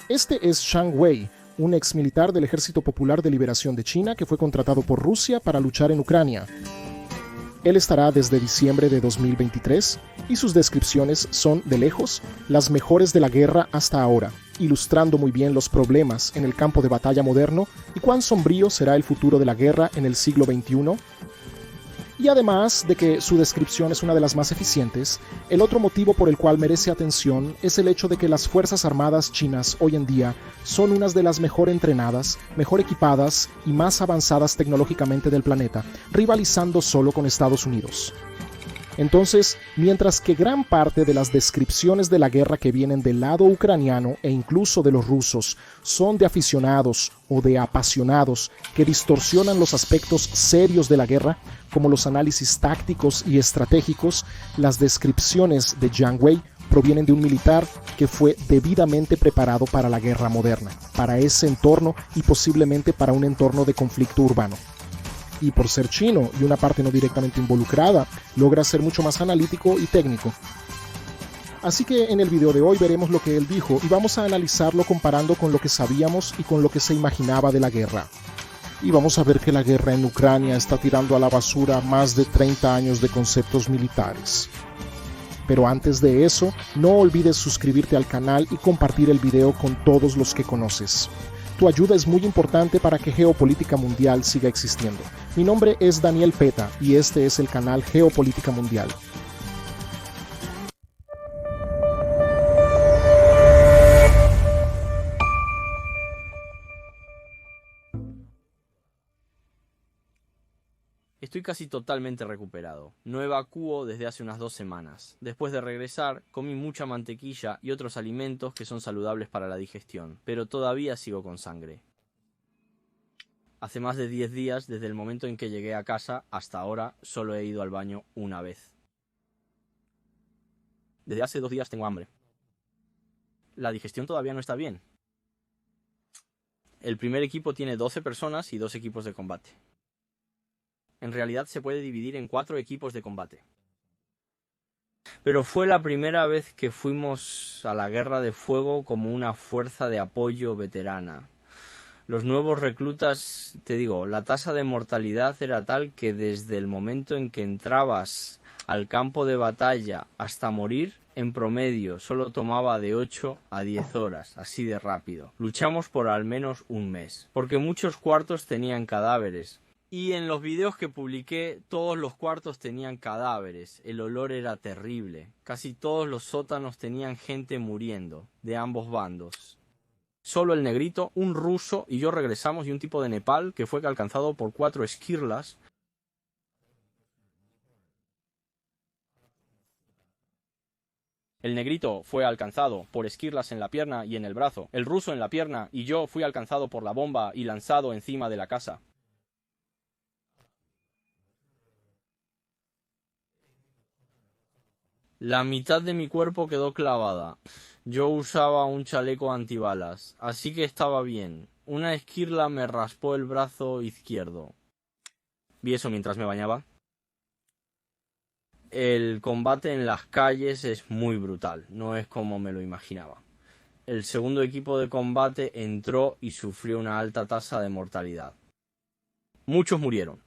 Este es Zhang Wei, un ex militar del Ejército Popular de Liberación de China que fue contratado por Rusia para luchar en Ucrania. Él estará desde diciembre de 2023 y sus descripciones son, de lejos, las mejores de la guerra hasta ahora, ilustrando muy bien los problemas en el campo de batalla moderno y cuán sombrío será el futuro de la guerra en el siglo XXI. Y además de que su descripción es una de las más eficientes, el otro motivo por el cual merece atención es el hecho de que las Fuerzas Armadas chinas hoy en día son unas de las mejor entrenadas, mejor equipadas y más avanzadas tecnológicamente del planeta, rivalizando solo con Estados Unidos. Entonces, mientras que gran parte de las descripciones de la guerra que vienen del lado ucraniano e incluso de los rusos son de aficionados o de apasionados que distorsionan los aspectos serios de la guerra, como los análisis tácticos y estratégicos, las descripciones de Zhang Wei provienen de un militar que fue debidamente preparado para la guerra moderna, para ese entorno y posiblemente para un entorno de conflicto urbano. Y por ser chino y una parte no directamente involucrada, logra ser mucho más analítico y técnico. Así que en el video de hoy veremos lo que él dijo y vamos a analizarlo comparando con lo que sabíamos y con lo que se imaginaba de la guerra. Y vamos a ver que la guerra en Ucrania está tirando a la basura más de 30 años de conceptos militares. Pero antes de eso, no olvides suscribirte al canal y compartir el video con todos los que conoces. Tu ayuda es muy importante para que Geopolítica Mundial siga existiendo. Mi nombre es Daniel Peta y este es el canal Geopolítica Mundial. Estoy casi totalmente recuperado. No evacúo desde hace unas 2 semanas. Después de regresar, comí mucha mantequilla y otros alimentos que son saludables para la digestión, pero todavía sigo con sangre. Hace más de 10 días, desde el momento en que llegué a casa hasta ahora, solo he ido al baño una vez. Desde hace 2 días tengo hambre. La digestión todavía no está bien. El primer equipo tiene 12 personas y 2 equipos de combate. En realidad se puede dividir en 4 equipos de combate. Pero fue la primera vez que fuimos a la guerra de fuego como una fuerza de apoyo veterana. Los nuevos reclutas, te digo, la tasa de mortalidad era tal que desde el momento en que entrabas al campo de batalla hasta morir, en promedio solo tomaba de 8 a 10 horas, así de rápido. Luchamos por al menos un mes, porque muchos cuartos tenían cadáveres. Y en los videos que publiqué, todos los cuartos tenían cadáveres. El olor era terrible. Casi todos los sótanos tenían gente muriendo, de ambos bandos. Solo el negrito, un ruso y yo regresamos y un tipo de Nepal que fue alcanzado por 4 esquirlas. El negrito fue alcanzado por esquirlas en la pierna y en el brazo. El ruso en la pierna y yo fui alcanzado por la bomba y lanzado encima de la casa. La mitad de mi cuerpo quedó clavada. Yo usaba un chaleco antibalas, así que estaba bien. Una esquirla me raspó el brazo izquierdo. Vi eso mientras me bañaba. El combate en las calles es muy brutal, no es como me lo imaginaba. El segundo equipo de combate entró y sufrió una alta tasa de mortalidad. Muchos murieron.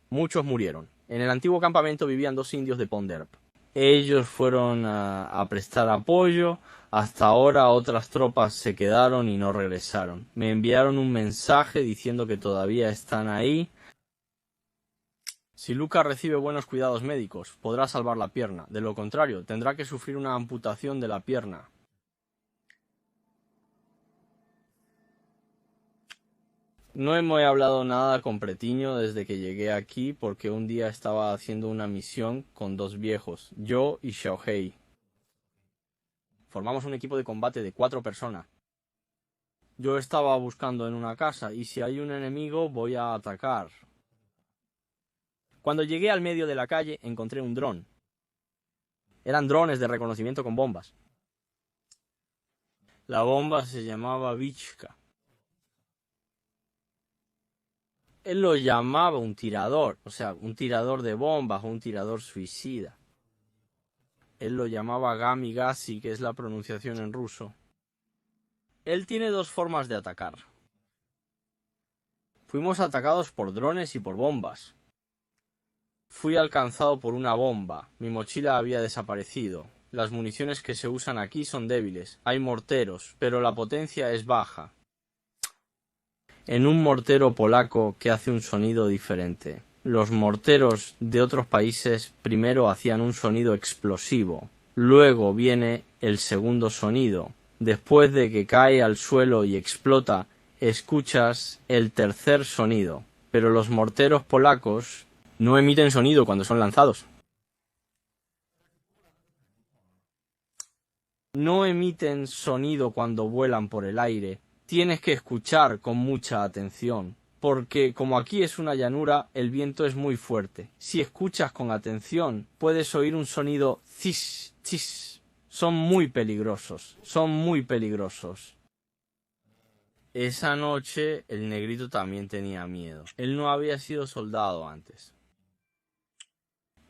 En el antiguo campamento vivían 2 indios de Ponderp. Ellos fueron a prestar apoyo. Hasta ahora otras tropas se quedaron y no regresaron. Me enviaron un mensaje diciendo que todavía están ahí. Si Luca recibe buenos cuidados médicos, podrá salvar la pierna. De lo contrario, tendrá que sufrir una amputación de la pierna. No hemos hablado nada con Pretiño desde que llegué aquí porque un día estaba haciendo una misión con 2 viejos, yo y Xiaohei. Formamos un equipo de combate de 4 personas. Yo estaba buscando en una casa y si hay un enemigo voy a atacar. Cuando llegué al medio de la calle encontré un dron. Eran drones de reconocimiento con bombas. La bomba se llamaba Vichka. Él lo llamaba un tirador, o sea, un tirador de bombas o un tirador suicida. Él lo llamaba Gami Gasi, que es la pronunciación en ruso. Él tiene dos formas de atacar. Fuimos atacados por drones y por bombas. Fui alcanzado por una bomba. Mi mochila había desaparecido. Las municiones que se usan aquí son débiles. Hay morteros, pero la potencia es baja. En un mortero polaco que hace un sonido diferente. Los morteros de otros países primero hacían un sonido explosivo. Luego viene el segundo sonido. Después de que cae al suelo y explota, escuchas el tercer sonido. Pero los morteros polacos no emiten sonido cuando son lanzados. No emiten sonido cuando vuelan por el aire. Tienes que escuchar con mucha atención, porque como aquí es una llanura, el viento es muy fuerte. Si escuchas con atención, puedes oír un sonido cis, cis. Son muy peligrosos, son muy peligrosos. Esa noche el negrito también tenía miedo. Él no había sido soldado antes.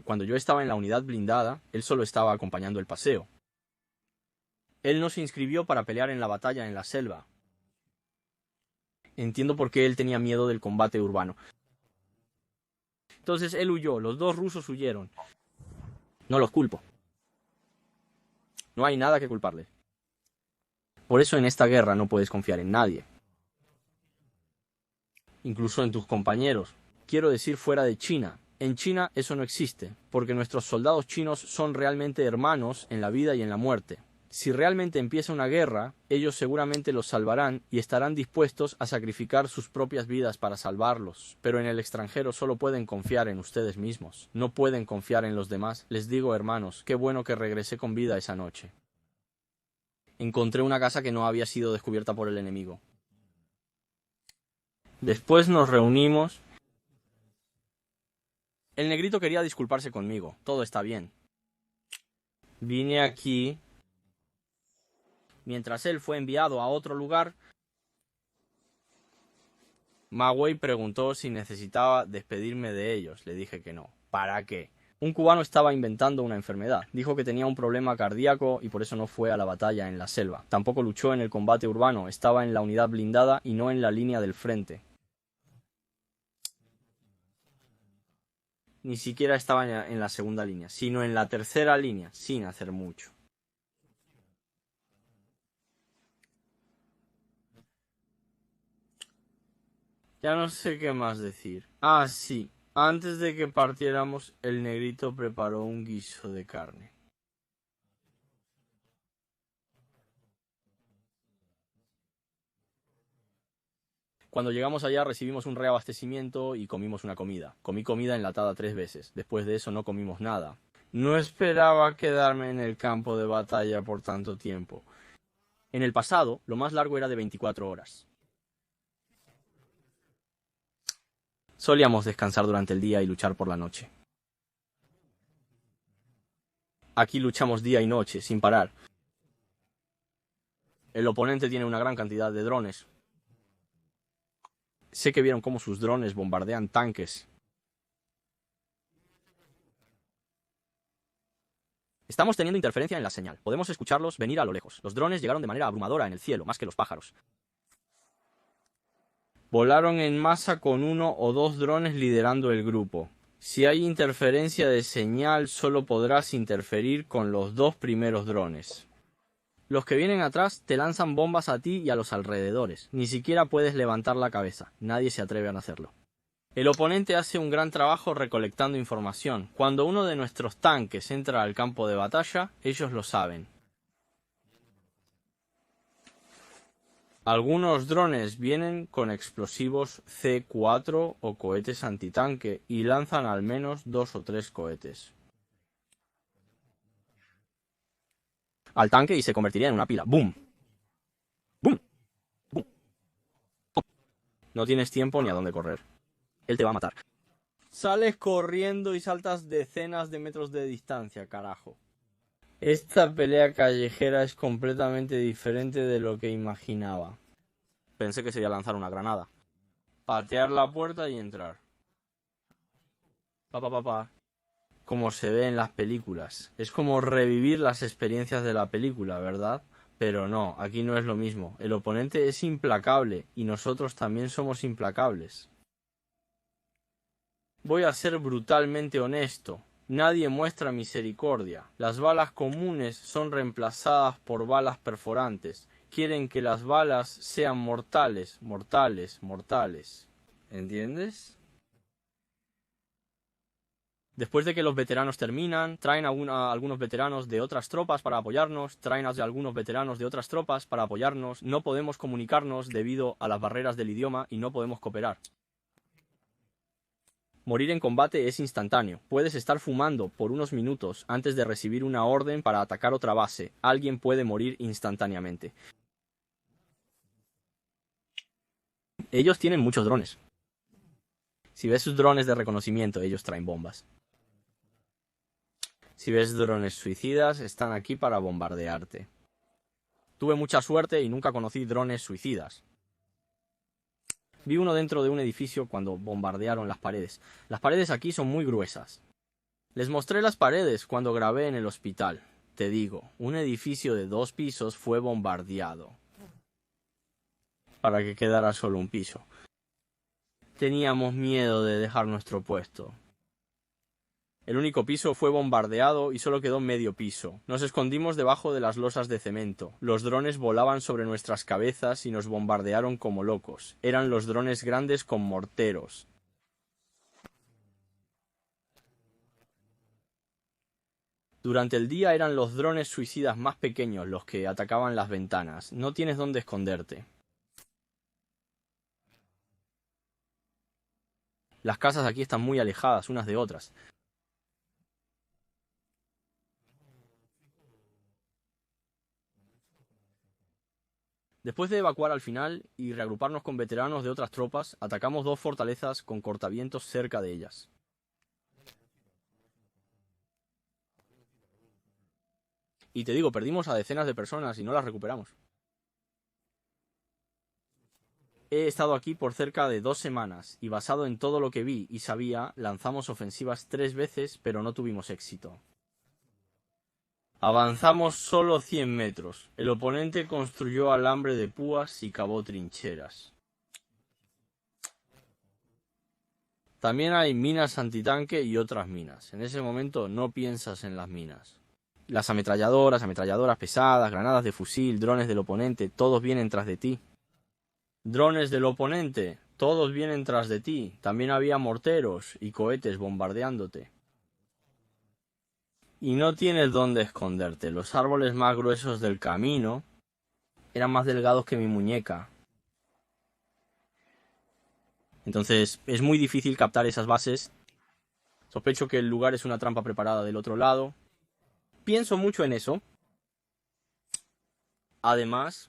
Cuando yo estaba en la unidad blindada, él solo estaba acompañando el paseo. Él no se inscribió para pelear en la batalla en la selva. Entiendo por qué él tenía miedo del combate urbano. Entonces él huyó, los dos rusos huyeron. No los culpo. No hay nada que culparles. Por eso en esta guerra no puedes confiar en nadie. Incluso en tus compañeros. Quiero decir fuera de China. En China eso no existe, porque nuestros soldados chinos son realmente hermanos en la vida y en la muerte. Si realmente empieza una guerra, ellos seguramente los salvarán y estarán dispuestos a sacrificar sus propias vidas para salvarlos. Pero en el extranjero solo pueden confiar en ustedes mismos. No pueden confiar en los demás. Les digo, hermanos, qué bueno que regresé con vida esa noche. Encontré una casa que no había sido descubierta por el enemigo. Después nos reunimos. El negrito quería disculparse conmigo. Todo está bien. Vine aquí. Mientras él fue enviado a otro lugar, Ma Wei preguntó si necesitaba despedirme de ellos. Le dije que no. ¿Para qué? Un cubano estaba inventando una enfermedad. Dijo que tenía un problema cardíaco y por eso no fue a la batalla en la selva. Tampoco luchó en el combate urbano. Estaba en la unidad blindada y no en la línea del frente. Ni siquiera estaba en la segunda línea, sino en la tercera línea, sin hacer mucho. Ya no sé qué más decir. Ah, sí. Antes de que partiéramos, el negrito preparó un guiso de carne. Cuando llegamos allá recibimos un reabastecimiento y comimos una comida. Comí comida enlatada 3 veces. Después de eso no comimos nada. No esperaba quedarme en el campo de batalla por tanto tiempo. En el pasado, lo más largo era de 24 horas. Solíamos descansar durante el día y luchar por la noche. Aquí luchamos día y noche, sin parar. El oponente tiene una gran cantidad de drones. Sé que vieron cómo sus drones bombardean tanques. Estamos teniendo interferencia en la señal. Podemos escucharlos venir a lo lejos. Los drones llegaron de manera abrumadora en el cielo, más que los pájaros. Volaron en masa con 1 o 2 drones liderando el grupo. Si hay interferencia de señal, solo podrás interferir con los 2 primeros drones. Los que vienen atrás te lanzan bombas a ti y a los alrededores. Ni siquiera puedes levantar la cabeza. Nadie se atreve a hacerlo. El oponente hace un gran trabajo recolectando información. Cuando uno de nuestros tanques entra al campo de batalla, ellos lo saben. Algunos drones vienen con explosivos C4 o cohetes antitanque y lanzan al menos 2 o 3 cohetes al tanque y se convertiría en una pila. ¡Bum! ¡Bum! ¡Bum! ¡Bum! No tienes tiempo ni a dónde correr. Él te va a matar. Sales corriendo y saltas decenas de metros de distancia, carajo. Esta pelea callejera es completamente diferente de lo que imaginaba. Pensé que sería lanzar una granada, patear la puerta y entrar. Pa. Como se ve en las películas. Es como revivir las experiencias de la película, ¿verdad? Pero no, aquí no es lo mismo. El oponente es implacable y nosotros también somos implacables. Voy a ser brutalmente honesto. Nadie muestra misericordia. Las balas comunes son reemplazadas por balas perforantes. Quieren que las balas sean mortales, mortales, mortales. ¿Entiendes? Después de que los veteranos terminan, traen a algunos veteranos de otras tropas para apoyarnos, traen a algunos veteranos de otras tropas para apoyarnos, no podemos comunicarnos debido a las barreras del idioma y no podemos cooperar. Morir en combate es instantáneo. Puedes estar fumando por unos minutos antes de recibir una orden para atacar otra base. Alguien puede morir instantáneamente. Ellos tienen muchos drones. Si ves sus drones de reconocimiento, ellos traen bombas. Si ves drones suicidas, están aquí para bombardearte. Tuve mucha suerte y nunca conocí drones suicidas. Vi uno dentro de un edificio cuando bombardearon las paredes. Las paredes aquí son muy gruesas. Les mostré las paredes cuando grabé en el hospital. Te digo, un edificio de 2 pisos fue bombardeado. Para que quedara solo un piso. Teníamos miedo de dejar nuestro puesto. El único piso fue bombardeado y solo quedó medio piso. Nos escondimos debajo de las losas de cemento. Los drones volaban sobre nuestras cabezas y nos bombardearon como locos. Eran los drones grandes con morteros. Durante el día eran los drones suicidas más pequeños los que atacaban las ventanas. No tienes dónde esconderte. Las casas aquí están muy alejadas unas de otras. Después de evacuar al final y reagruparnos con veteranos de otras tropas, atacamos 2 fortalezas con cortavientos cerca de ellas. Y te digo, perdimos a decenas de personas y no las recuperamos. He estado aquí por cerca de 2 semanas y basado en todo lo que vi y sabía, lanzamos ofensivas 3 veces, pero no tuvimos éxito. Avanzamos solo 100 metros. El oponente construyó alambre de púas y cavó trincheras. También hay minas antitanque y otras minas. En ese momento no piensas en las minas. Las ametralladoras pesadas, granadas de fusil, drones del oponente, todos vienen tras de ti. Drones del oponente, todos vienen tras de ti. También había morteros y cohetes bombardeándote. Y no tienes dónde esconderte. Los árboles más gruesos del camino eran más delgados que mi muñeca. Entonces es muy difícil captar esas bases. Sospecho que el lugar es una trampa preparada del otro lado. Pienso mucho en eso. Además,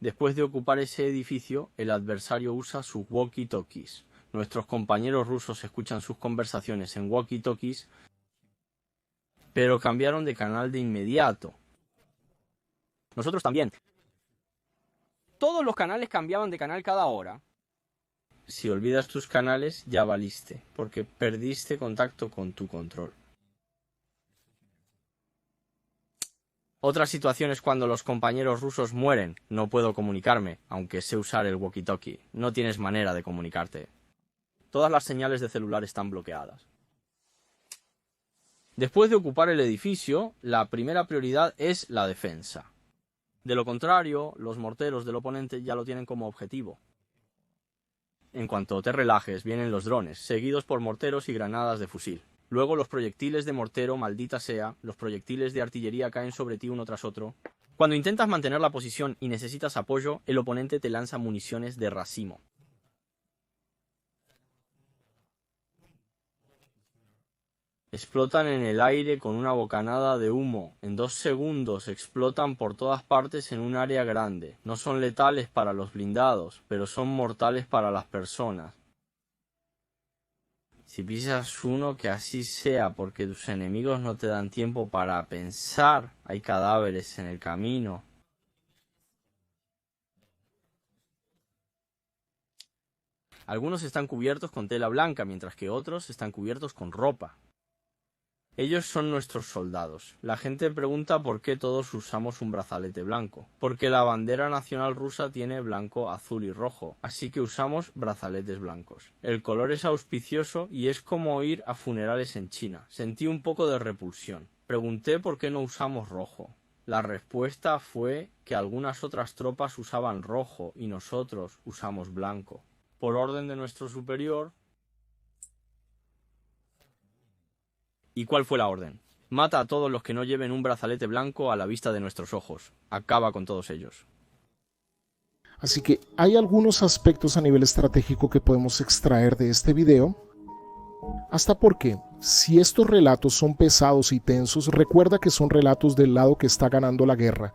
después de ocupar ese edificio, el adversario usa sus walkie-talkies. Nuestros compañeros rusos escuchan sus conversaciones en walkie-talkies, pero cambiaron de canal de inmediato. Nosotros también. Todos los canales cambiaban de canal cada hora. Si olvidas tus canales, ya valiste, porque perdiste contacto con tu control. Otra situación es cuando los compañeros rusos mueren. No puedo comunicarme, aunque sé usar el walkie-talkie. No tienes manera de comunicarte. Todas las señales de celular están bloqueadas. Después de ocupar el edificio, la primera prioridad es la defensa. De lo contrario, los morteros del oponente ya lo tienen como objetivo. En cuanto te relajes, vienen los drones, seguidos por morteros y granadas de fusil. Luego los proyectiles de mortero, maldita sea, los proyectiles de artillería caen sobre ti uno tras otro. Cuando intentas mantener la posición y necesitas apoyo, el oponente te lanza municiones de racimo. Explotan en el aire con una bocanada de humo. En 2 segundos explotan por todas partes en un área grande. No son letales para los blindados, pero son mortales para las personas. Si pisas uno, que así sea, porque tus enemigos no te dan tiempo para pensar. Hay cadáveres en el camino. Algunos están cubiertos con tela blanca, mientras que otros están cubiertos con ropa. Ellos son nuestros soldados. La gente pregunta por qué todos usamos un brazalete blanco. Porque la bandera nacional rusa tiene blanco, azul y rojo, así que usamos brazaletes blancos. El color es auspicioso y es como ir a funerales en China. Sentí un poco de repulsión. Pregunté por qué no usamos rojo. La respuesta fue que algunas otras tropas usaban rojo y nosotros usamos blanco. Por orden de nuestro superior. ¿Y cuál fue la orden? Mata a todos los que no lleven un brazalete blanco a la vista de nuestros ojos. Acaba con todos ellos. Así que hay algunos aspectos a nivel estratégico que podemos extraer de este video. Hasta porque, si estos relatos son pesados y tensos, recuerda que son relatos del lado que está ganando la guerra.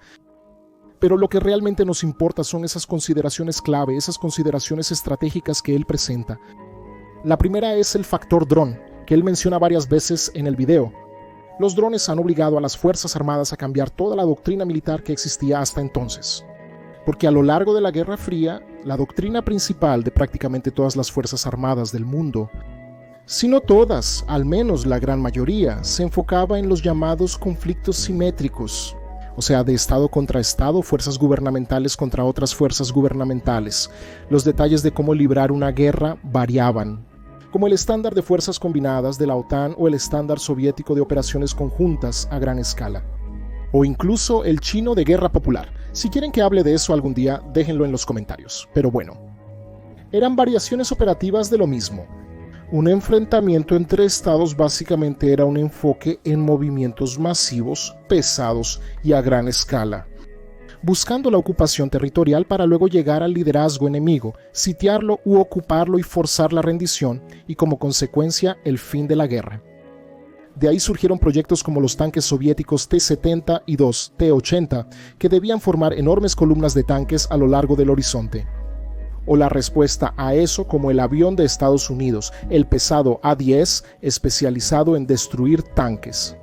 Pero lo que realmente nos importa son esas consideraciones clave, esas consideraciones estratégicas que él presenta. La primera es el factor dron, que él menciona varias veces en el video. Los drones han obligado a las Fuerzas Armadas a cambiar toda la doctrina militar que existía hasta entonces. Porque a lo largo de la Guerra Fría, la doctrina principal de prácticamente todas las Fuerzas Armadas del mundo, si no todas, al menos la gran mayoría, se enfocaba en los llamados conflictos simétricos, o sea, de Estado contra Estado, fuerzas gubernamentales contra otras fuerzas gubernamentales. Los detalles de cómo librar una guerra variaban, como el estándar de fuerzas combinadas de la OTAN o el estándar soviético de operaciones conjuntas a gran escala. O incluso el chino de guerra popular. Si quieren que hable de eso algún día, déjenlo en los comentarios. Pero bueno, eran variaciones operativas de lo mismo. Un enfrentamiento entre estados básicamente era un enfoque en movimientos masivos, pesados y a gran escala, buscando la ocupación territorial para luego llegar al liderazgo enemigo, sitiarlo u ocuparlo y forzar la rendición y como consecuencia el fin de la guerra. De ahí surgieron proyectos como los tanques soviéticos T-70 y dos T-80 que debían formar enormes columnas de tanques a lo largo del horizonte. O la respuesta a eso como el avión de Estados Unidos, el pesado A-10 especializado en destruir tanques.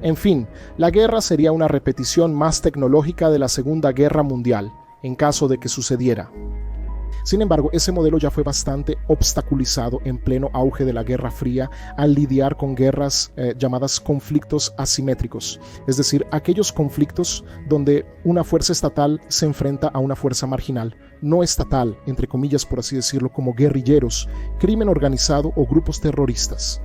En fin, la guerra sería una repetición más tecnológica de la Segunda Guerra Mundial, en caso de que sucediera. Sin embargo, ese modelo ya fue bastante obstaculizado en pleno auge de la Guerra Fría al lidiar con guerras llamadas conflictos asimétricos, es decir, aquellos conflictos donde una fuerza estatal se enfrenta a una fuerza marginal, no estatal, entre comillas por así decirlo, como guerrilleros, crimen organizado o grupos terroristas.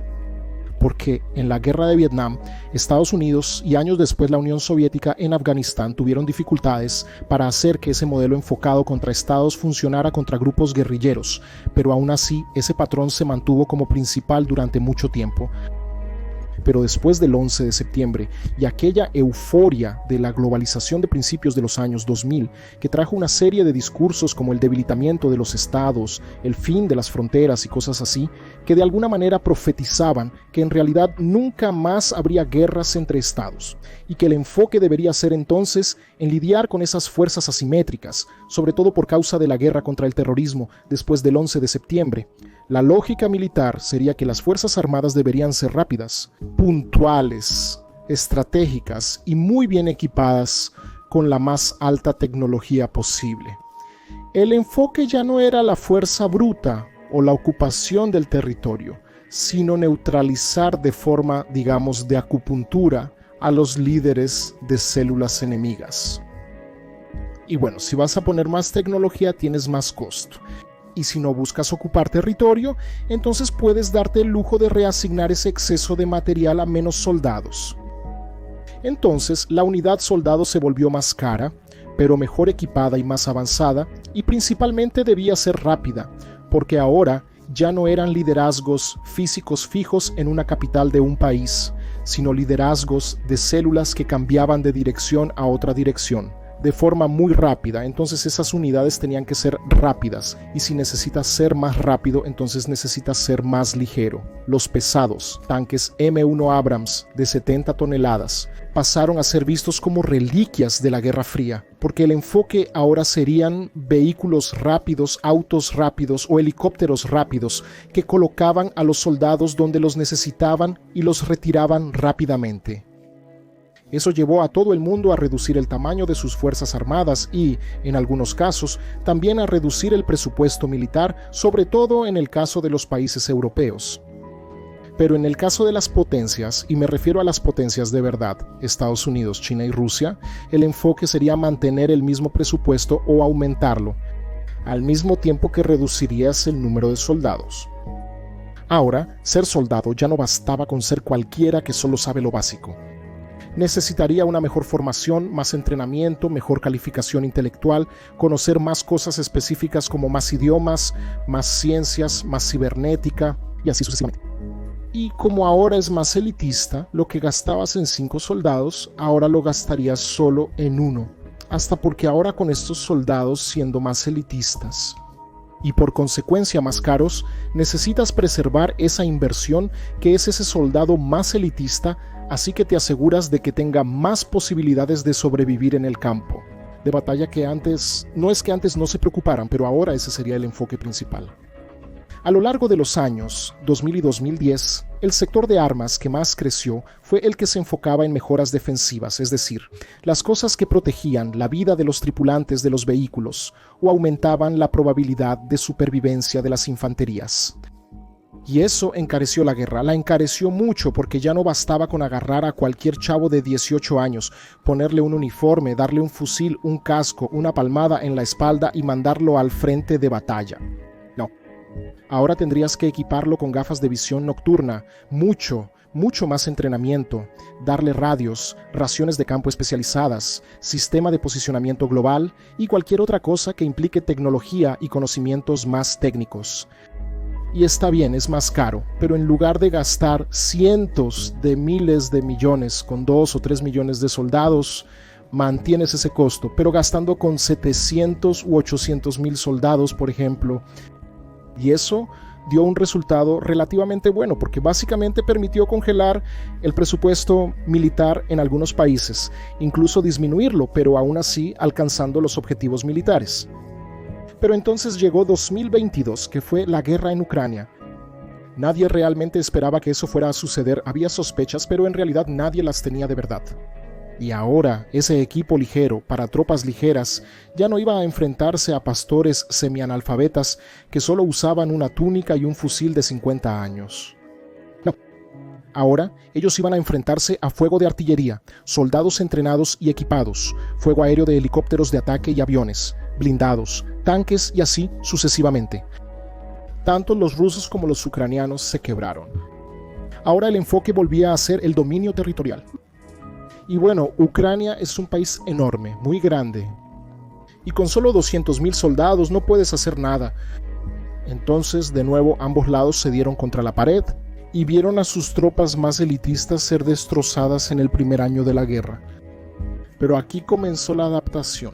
Porque en la guerra de Vietnam, Estados Unidos y años después la Unión Soviética en Afganistán tuvieron dificultades para hacer que ese modelo enfocado contra estados funcionara contra grupos guerrilleros, pero aún así ese patrón se mantuvo como principal durante mucho tiempo. Pero después del 11 de septiembre y aquella euforia de la globalización de principios de los años 2000, que trajo una serie de discursos como el debilitamiento de los estados, el fin de las fronteras y cosas así, que de alguna manera profetizaban que en realidad nunca más habría guerras entre estados, y que el enfoque debería ser entonces en lidiar con esas fuerzas asimétricas, sobre todo por causa de la guerra contra el terrorismo después del 11 de septiembre. La lógica militar sería que las Fuerzas Armadas deberían ser rápidas, puntuales, estratégicas y muy bien equipadas con la más alta tecnología posible. El enfoque ya no era la fuerza bruta o la ocupación del territorio, sino neutralizar de forma, digamos, de acupuntura a los líderes de células enemigas. Y bueno, si vas a poner más tecnología, tienes más costo. Y si no buscas ocupar territorio, entonces puedes darte el lujo de reasignar ese exceso de material a menos soldados. Entonces, la unidad soldado se volvió más cara, pero mejor equipada y más avanzada, y principalmente debía ser rápida, porque ahora ya no eran liderazgos físicos fijos en una capital de un país, sino liderazgos de células que cambiaban de dirección a otra dirección, de forma muy rápida. Entonces esas unidades tenían que ser rápidas, y si necesitas ser más rápido, entonces necesitas ser más ligero. Los pesados, tanques M1 Abrams de 70 toneladas, pasaron a ser vistos como reliquias de la Guerra Fría, porque el enfoque ahora serían vehículos rápidos, autos rápidos o helicópteros rápidos que colocaban a los soldados donde los necesitaban y los retiraban rápidamente. Eso llevó a todo el mundo a reducir el tamaño de sus fuerzas armadas y, en algunos casos, también a reducir el presupuesto militar, sobre todo en el caso de los países europeos. Pero en el caso de las potencias, y me refiero a las potencias de verdad, Estados Unidos, China y Rusia, el enfoque sería mantener el mismo presupuesto o aumentarlo, al mismo tiempo que reducirías el número de soldados. Ahora, ser soldado ya no bastaba con ser cualquiera que solo sabe lo básico. Necesitaría una mejor formación, más entrenamiento, mejor calificación intelectual, conocer más cosas específicas como más idiomas, más ciencias, más cibernética y así sucesivamente. Y como ahora es más elitista, lo que gastabas en 5 soldados, ahora lo gastarías solo en 1. Hasta porque ahora con estos soldados siendo más elitistas y por consecuencia más caros, necesitas preservar esa inversión que es ese soldado más elitista, así que te aseguras de que tenga más posibilidades de sobrevivir en el campo de batalla que antes, no es que antes no se preocuparan, pero ahora ese sería el enfoque principal. A lo largo de los años 2000 y 2010, el sector de armas que más creció fue el que se enfocaba en mejoras defensivas, es decir, las cosas que protegían la vida de los tripulantes de los vehículos o aumentaban la probabilidad de supervivencia de las infanterías. Y eso encareció la guerra, la encareció mucho porque ya no bastaba con agarrar a cualquier chavo de 18 años, ponerle un uniforme, darle un fusil, un casco, una palmada en la espalda y mandarlo al frente de batalla. No. Ahora tendrías que equiparlo con gafas de visión nocturna, mucho más entrenamiento, darle radios, raciones de campo especializadas, sistema de posicionamiento global y cualquier otra cosa que implique tecnología y conocimientos más técnicos. Y está bien, es más caro, pero en lugar de gastar cientos de miles de millones con 2 o 3 millones de soldados, mantienes ese costo, pero gastando con 700 u 800 mil soldados, por ejemplo. Y eso dio un resultado relativamente bueno, porque básicamente permitió congelar el presupuesto militar en algunos países, incluso disminuirlo, pero aún así alcanzando los objetivos militares. Pero entonces llegó 2022, que fue la guerra en Ucrania. Nadie realmente esperaba que eso fuera a suceder, había sospechas, pero en realidad nadie las tenía de verdad. Y ahora ese equipo ligero para tropas ligeras ya no iba a enfrentarse a pastores semianalfabetas que solo usaban una túnica y un fusil de 50 años. No. Ahora ellos iban a enfrentarse a fuego de artillería, soldados entrenados y equipados, fuego aéreo de helicópteros de ataque y aviones, blindados, tanques y así sucesivamente. Tanto los rusos como los ucranianos se quebraron. Ahora el enfoque volvía a ser el dominio territorial. Y bueno, Ucrania es un país enorme, muy grande. Y con solo 200,000 soldados no puedes hacer nada. Entonces, de nuevo, ambos lados se dieron contra la pared y vieron a sus tropas más elitistas ser destrozadas en el primer año de la guerra. Pero aquí comenzó la adaptación.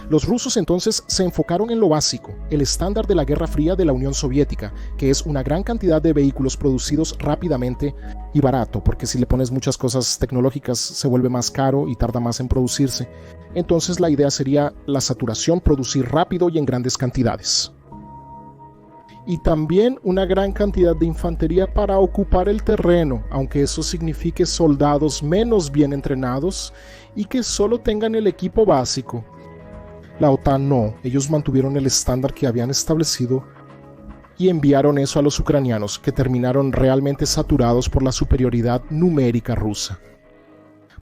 Los rusos entonces se enfocaron en lo básico, el estándar de la Guerra Fría de la Unión Soviética, que es una gran cantidad de vehículos producidos rápidamente y barato, porque si le pones muchas cosas tecnológicas se vuelve más caro y tarda más en producirse. Entonces la idea sería la saturación, producir rápido y en grandes cantidades. Y también una gran cantidad de infantería para ocupar el terreno, aunque eso signifique soldados menos bien entrenados y que solo tengan el equipo básico. La OTAN no, ellos mantuvieron el estándar que habían establecido y enviaron eso a los ucranianos, que terminaron realmente saturados por la superioridad numérica rusa.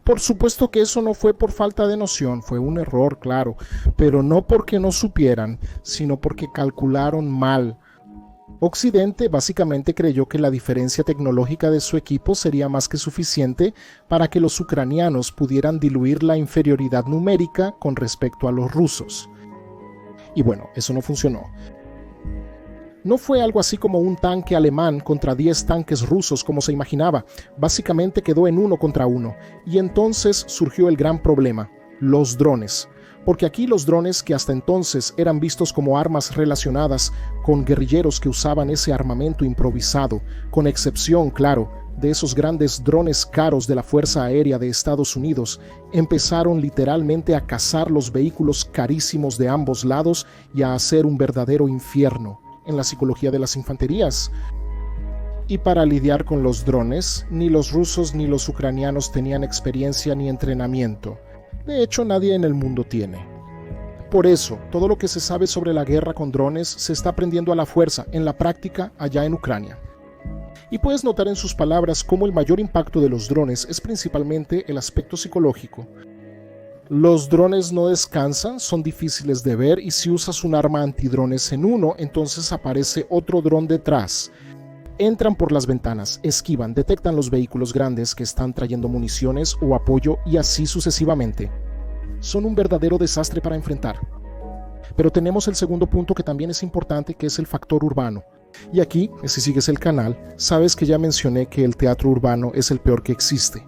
Por supuesto que eso no fue por falta de noción, fue un error, claro, pero no porque no supieran, sino porque calcularon mal. Occidente básicamente creyó que la diferencia tecnológica de su equipo sería más que suficiente para que los ucranianos pudieran diluir la inferioridad numérica con respecto a los rusos. Y bueno, eso no funcionó. No fue algo así como un tanque alemán contra 10 tanques rusos como se imaginaba, básicamente quedó en 1 contra 1, y entonces surgió el gran problema, los drones. Porque aquí los drones, que hasta entonces eran vistos como armas relacionadas con guerrilleros que usaban ese armamento improvisado, con excepción, claro, de esos grandes drones caros de la Fuerza Aérea de Estados Unidos, empezaron literalmente a cazar los vehículos carísimos de ambos lados y a hacer un verdadero infierno en la psicología de las infanterías. Y para lidiar con los drones, ni los rusos ni los ucranianos tenían experiencia ni entrenamiento. De hecho, nadie en el mundo tiene. Por eso, todo lo que se sabe sobre la guerra con drones se está aprendiendo a la fuerza, en la práctica, allá en Ucrania. Y puedes notar en sus palabras cómo el mayor impacto de los drones es principalmente el aspecto psicológico. Los drones no descansan, son difíciles de ver y si usas un arma antidrones en uno, entonces aparece otro dron detrás. Entran por las ventanas, esquivan, detectan los vehículos grandes que están trayendo municiones o apoyo y así sucesivamente. Son un verdadero desastre para enfrentar. Pero tenemos el segundo punto que también es importante, que es el factor urbano. Y aquí, si sigues el canal, sabes que ya mencioné que el teatro urbano es el peor que existe.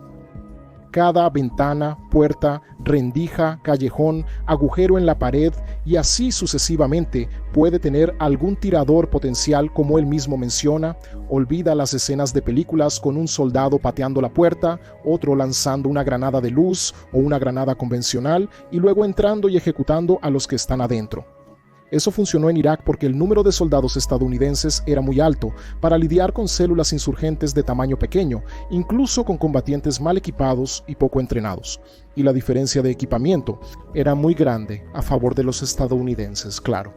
Cada ventana, puerta, rendija, callejón, agujero en la pared y así sucesivamente puede tener algún tirador potencial, como él mismo menciona. Olvida las escenas de películas con un soldado pateando la puerta, otro lanzando una granada de luz o una granada convencional y luego entrando y ejecutando a los que están adentro. Eso funcionó en Irak porque el número de soldados estadounidenses era muy alto para lidiar con células insurgentes de tamaño pequeño, incluso con combatientes mal equipados y poco entrenados. Y la diferencia de equipamiento era muy grande a favor de los estadounidenses, claro.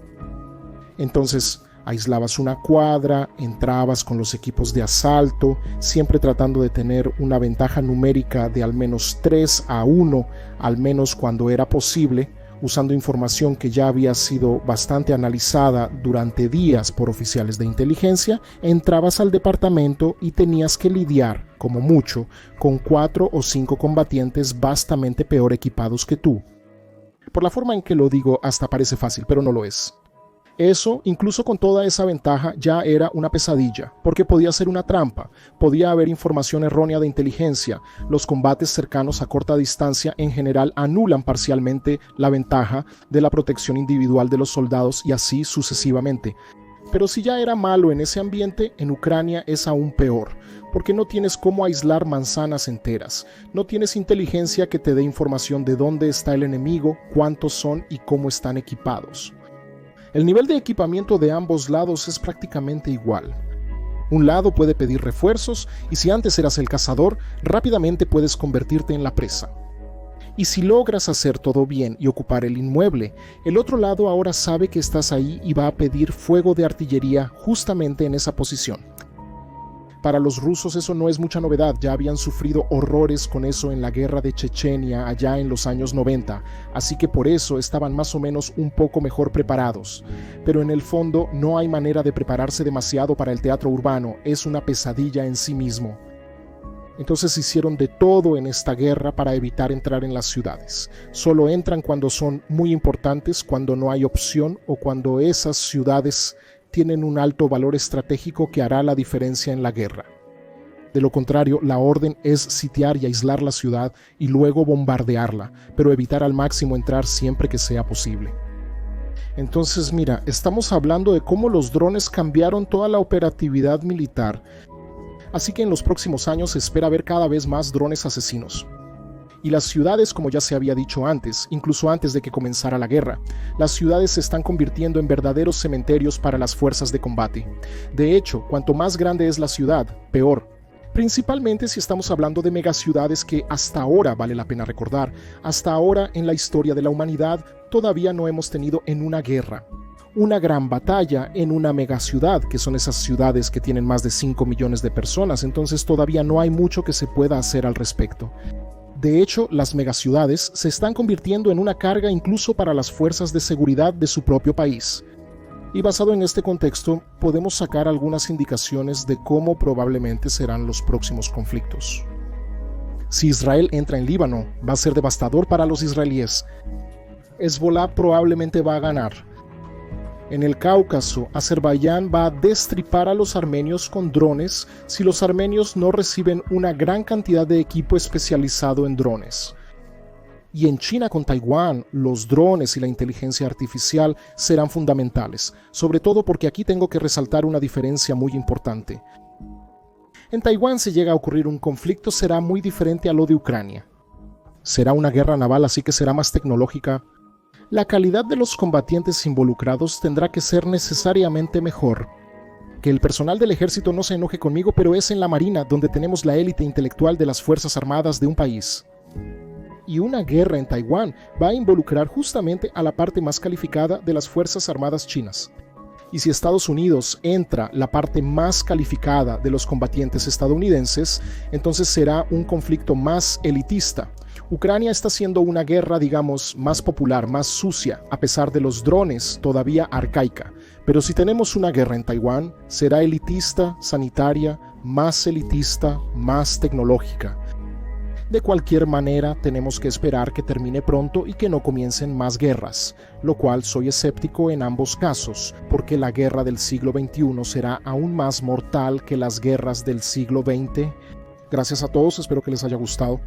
Entonces, aislabas una cuadra, entrabas con los equipos de asalto, siempre tratando de tener una ventaja numérica de al menos 3-1, al menos cuando era posible, usando información que ya había sido bastante analizada durante días por oficiales de inteligencia. Entrabas al departamento y tenías que lidiar, como mucho, con 4 o 5 combatientes vastamente peor equipados que tú. Por la forma en que lo digo, hasta parece fácil, pero no lo es. Eso, incluso con toda esa ventaja, ya era una pesadilla, porque podía ser una trampa, podía haber información errónea de inteligencia, los combates cercanos a corta distancia en general anulan parcialmente la ventaja de la protección individual de los soldados y así sucesivamente. Pero si ya era malo en ese ambiente, en Ucrania es aún peor, porque no tienes cómo aislar manzanas enteras, no tienes inteligencia que te dé información de dónde está el enemigo, cuántos son y cómo están equipados. El nivel de equipamiento de ambos lados es prácticamente igual. Un lado puede pedir refuerzos y si antes eras el cazador, rápidamente puedes convertirte en la presa. Y si logras hacer todo bien y ocupar el inmueble, el otro lado ahora sabe que estás ahí y va a pedir fuego de artillería justamente en esa posición. Para los rusos eso no es mucha novedad, ya habían sufrido horrores con eso en la guerra de Chechenia allá en los años 90, así que por eso estaban más o menos un poco mejor preparados. Pero en el fondo no hay manera de prepararse demasiado para el teatro urbano, es una pesadilla en sí mismo. Entonces hicieron de todo en esta guerra para evitar entrar en las ciudades. Solo entran cuando son muy importantes, cuando no hay opción o cuando esas ciudades tienen un alto valor estratégico que hará la diferencia en la guerra. De lo contrario, la orden es sitiar y aislar la ciudad y luego bombardearla, pero evitar al máximo entrar siempre que sea posible. Entonces, mira, estamos hablando de cómo los drones cambiaron toda la operatividad militar, así que en los próximos años se espera ver cada vez más drones asesinos. Y las ciudades, como ya se había dicho antes, incluso antes de que comenzara la guerra, las ciudades se están convirtiendo en verdaderos cementerios para las fuerzas de combate. De hecho, cuanto más grande es la ciudad, peor. Principalmente si estamos hablando de megaciudades que hasta ahora, vale la pena recordar, hasta ahora en la historia de la humanidad todavía no hemos tenido en una guerra. Una gran batalla en una megaciudad, que son esas ciudades que tienen más de 5 millones de personas, entonces todavía no hay mucho que se pueda hacer al respecto. De hecho, las megaciudades se están convirtiendo en una carga incluso para las fuerzas de seguridad de su propio país. Y basado en este contexto, podemos sacar algunas indicaciones de cómo probablemente serán los próximos conflictos. Si Israel entra en Líbano, va a ser devastador para los israelíes. Hezbolá probablemente va a ganar. En el Cáucaso, Azerbaiyán va a destripar a los armenios con drones si los armenios no reciben una gran cantidad de equipo especializado en drones. Y en China con Taiwán, los drones y la inteligencia artificial serán fundamentales, sobre todo porque aquí tengo que resaltar una diferencia muy importante. En Taiwán, si llega a ocurrir un conflicto, será muy diferente a lo de Ucrania. Será una guerra naval, así que será más tecnológica. La calidad de los combatientes involucrados tendrá que ser necesariamente mejor. Que el personal del ejército no se enoje conmigo, pero es en la Marina donde tenemos la élite intelectual de las Fuerzas Armadas de un país. Y una guerra en Taiwán va a involucrar justamente a la parte más calificada de las Fuerzas Armadas chinas. Y si Estados Unidos entra la parte más calificada de los combatientes estadounidenses, entonces será un conflicto más elitista. Ucrania está haciendo una guerra, digamos, más popular, más sucia, a pesar de los drones todavía arcaica. Pero si tenemos una guerra en Taiwán, será elitista, sanitaria, más elitista, más tecnológica. De cualquier manera, tenemos que esperar que termine pronto y que no comiencen más guerras, lo cual soy escéptico en ambos casos, porque la guerra del siglo XXI será aún más mortal que las guerras del siglo XX. Gracias a todos, espero que les haya gustado.